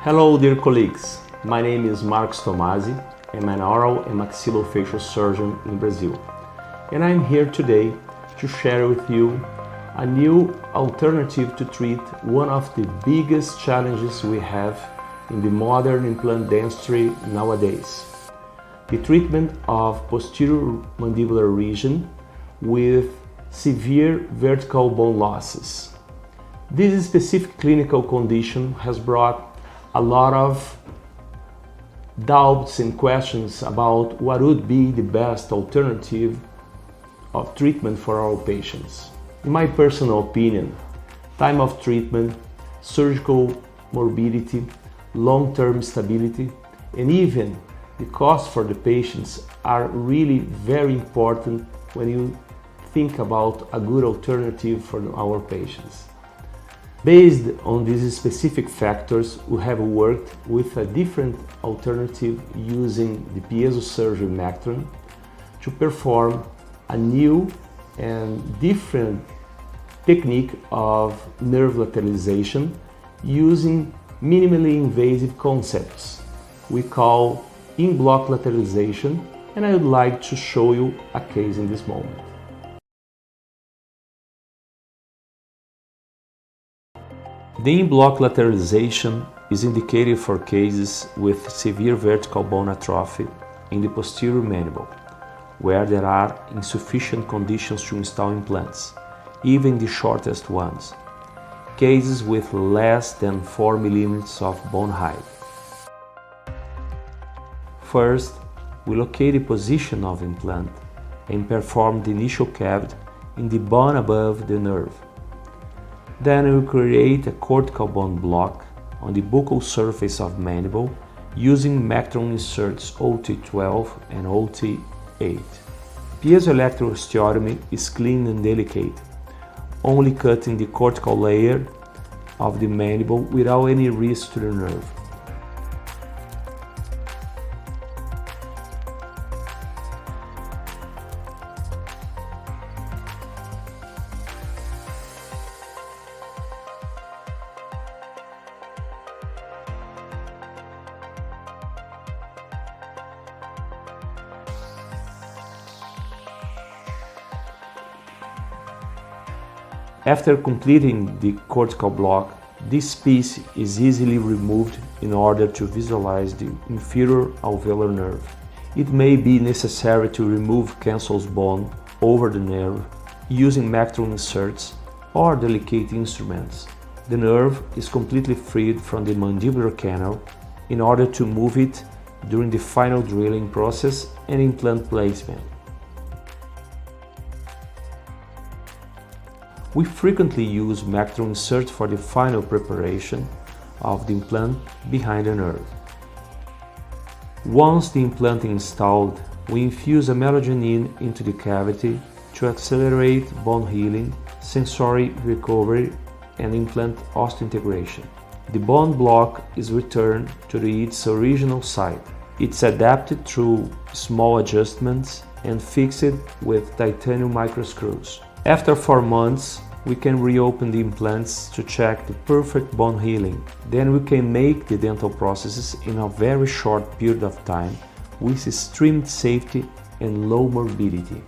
Hello dear colleagues, my name is Tomazi. I'm an oral and maxillofacial surgeon in Brazil, and I'm here today to share with you a new alternative to treat one of the biggest challenges we have in the modern implant dentistry nowadays: the treatment of posterior mandibular region with severe vertical bone losses. This specific clinical condition has brought a lot of doubts and questions about what would be the best alternative of treatment for our patients. In my personal opinion, time of treatment, surgical morbidity, long-term stability, and even the cost for the patients are really very important when you think about a good alternative for our patients. Based on these specific factors, we have worked with a different alternative using the PIEZOSURGERY mectron to perform a new and different technique of nerve lateralization using minimally invasive concepts we call in-block lateralization, and I would like to show you a case in this moment. The in-block lateralization is indicated for cases with severe vertical bone atrophy in the posterior mandible, where there are insufficient conditions to install implants, even the shortest ones, cases with less than 4 mm of bone height. First, we locate the position of implant and perform the initial cavity in the bone above the nerve. Then we create a cortical bone block on the buccal surface of mandible using mectron inserts OT12 and OT8. Piezoelectric osteotomy is clean and delicate, only cutting the cortical layer of the mandible without any risk to the nerve. After completing the cortical block, this piece is easily removed in order to visualize the inferior alveolar nerve. It may be necessary to remove cancellous bone over the nerve using mectron inserts or delicate instruments. The nerve is completely freed from the mandibular canal in order to move it during the final drilling process and implant placement. We frequently use mectron inserts for the final preparation of the implant behind the nerve. Once the implant is installed, we infuse a melogenin into the cavity to accelerate bone healing, sensory recovery, and implant osseointegration. The bone block is returned to its original site. It's adapted through small adjustments and fixed with titanium microscrews. After 4 months, we can reopen the implants to check the perfect bone healing. Then we can make the dental processes in a very short period of time with extreme safety and low morbidity.